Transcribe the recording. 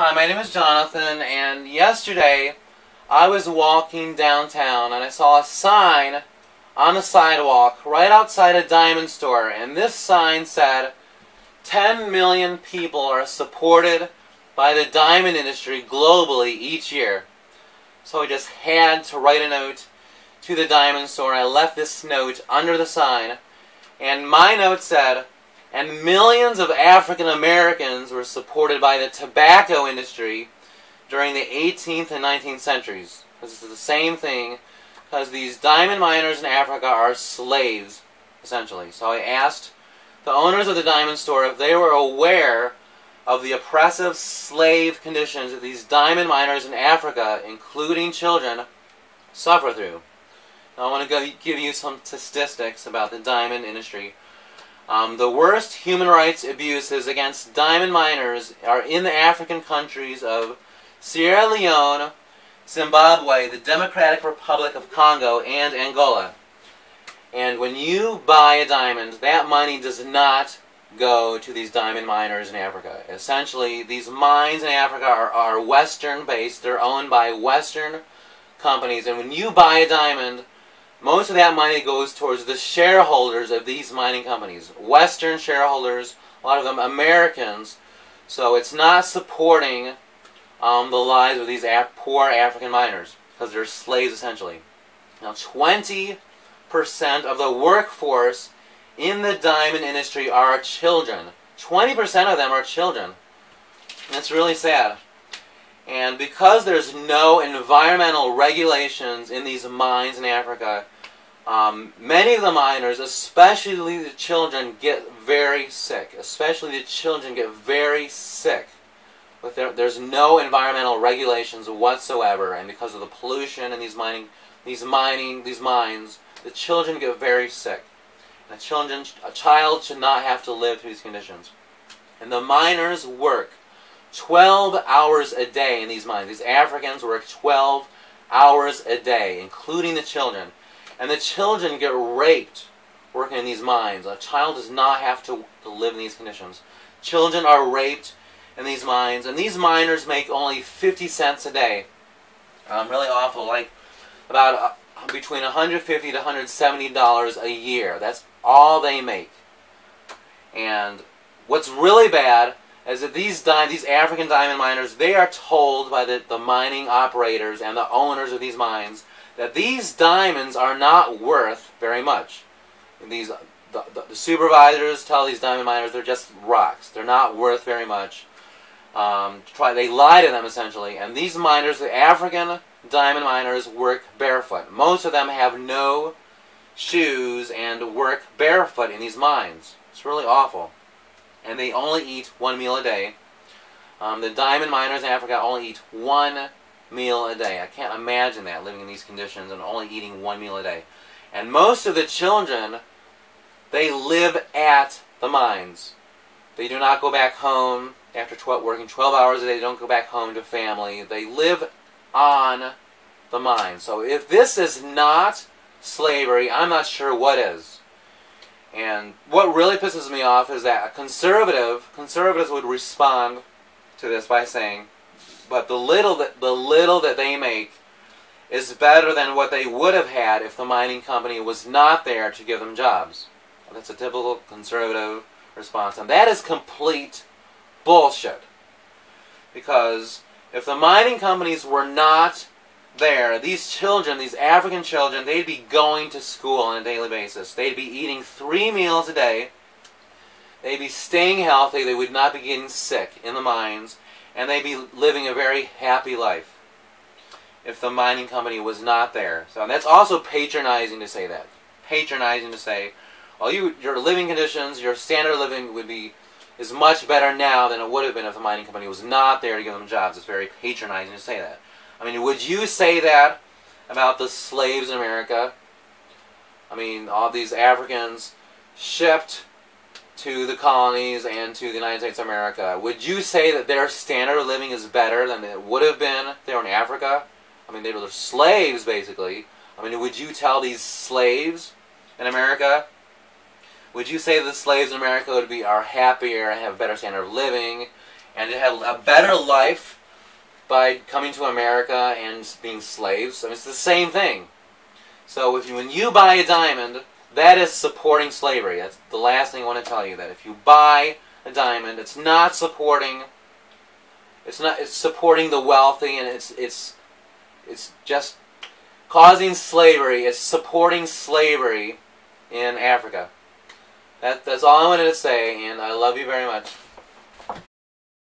Hi, my name is Jonathan, and yesterday I was walking downtown and I saw a sign on the sidewalk right outside a diamond store, and this sign said 10 million people are supported by the diamond industry globally each year. So I just had to write a note to the diamond store. I left this note under the sign, and my note said, and millions of African Americans were supported by the tobacco industry during the 18th and 19th centuries. This is the same thing, because these diamond miners in Africa are slaves, essentially. So I asked the owners of the diamond store if they were aware of the oppressive slave conditions that these diamond miners in Africa, including children, suffer through. Now I want to give you some statistics about the diamond industry. The worst human rights abuses against diamond miners are in the African countries of Sierra Leone, Zimbabwe, the Democratic Republic of Congo, and Angola. And when you buy a diamond, that money does not go to these diamond miners in Africa. Essentially, these mines in Africa are Western-based. They're owned by Western companies. And when you buy a diamond, most of that money goes towards the shareholders of these mining companies. Western shareholders, a lot of them Americans. So it's not supporting the lives of these poor African miners, because they're slaves essentially. Now 20% of the workforce in the diamond industry are children. 20% of them are children. And it's really sad. And because there's no environmental regulations in these mines in Africa, many of the miners, especially the children, get very sick. Especially the children get very sick. There's no environmental regulations whatsoever, and because of the pollution in these mines, the children get very sick. And a child should not have to live through these conditions. And the miners work 12 hours a day in these mines. These Africans work 12 hours a day, including the children. And the children get raped working in these mines. A child does not have to live in these conditions. Children are raped in these mines, and these miners make only 50 cents a day. Really awful, like about between $150 to $170 a year. That's all they make. And what's really bad is that these African diamond miners, they are told by the mining operators and the owners of these mines that these diamonds are not worth very much. The supervisors tell these diamond miners they're just rocks. They're not worth very much. They lie to them essentially. And these miners, the African diamond miners, work barefoot. Most of them have no shoes and work barefoot in these mines. It's really awful. And they only eat one meal a day. The diamond miners in Africa only eat one meal a day. I can't imagine that, living in these conditions and only eating one meal a day. And most of the children, they live at the mines. They do not go back home after working 12 hours a day. They don't go back home to family. They live on the mine. So if this is not slavery, I'm not sure what is. And what really pisses me off is that conservatives would respond to this by saying, but the little that they make is better than what they would have had if the mining company was not there to give them jobs. That's a typical conservative response, and that is complete bullshit. Because if the mining companies were not there, these children, these African children, they'd be going to school on a daily basis. They'd be eating 3 meals a day. They'd be staying healthy. They would not be getting sick in the mines. And they'd be living a very happy life if the mining company was not there. So that's also patronizing to say that. Patronizing to say, well, your living conditions, your standard of living is much better now than it would have been if the mining company was not there to give them jobs. It's very patronizing to say that. I mean, would you say that about the slaves in America? I mean, all these Africans shipped to the colonies and to the United States of America. Would you say that their standard of living is better than it would have been if they were in Africa? I mean, they were slaves, basically. I mean, would you tell these slaves in America, would you say that the slaves in America are happier and have a better standard of living and they had a better life by coming to America and being slaves. I mean, it's the same thing. So when you buy a diamond, that is supporting slavery. That's the last thing I want to tell you. That if you buy a diamond, it's not supporting. It's supporting the wealthy, and it's just causing slavery. It's supporting slavery in Africa. That's all I wanted to say, and I love you very much.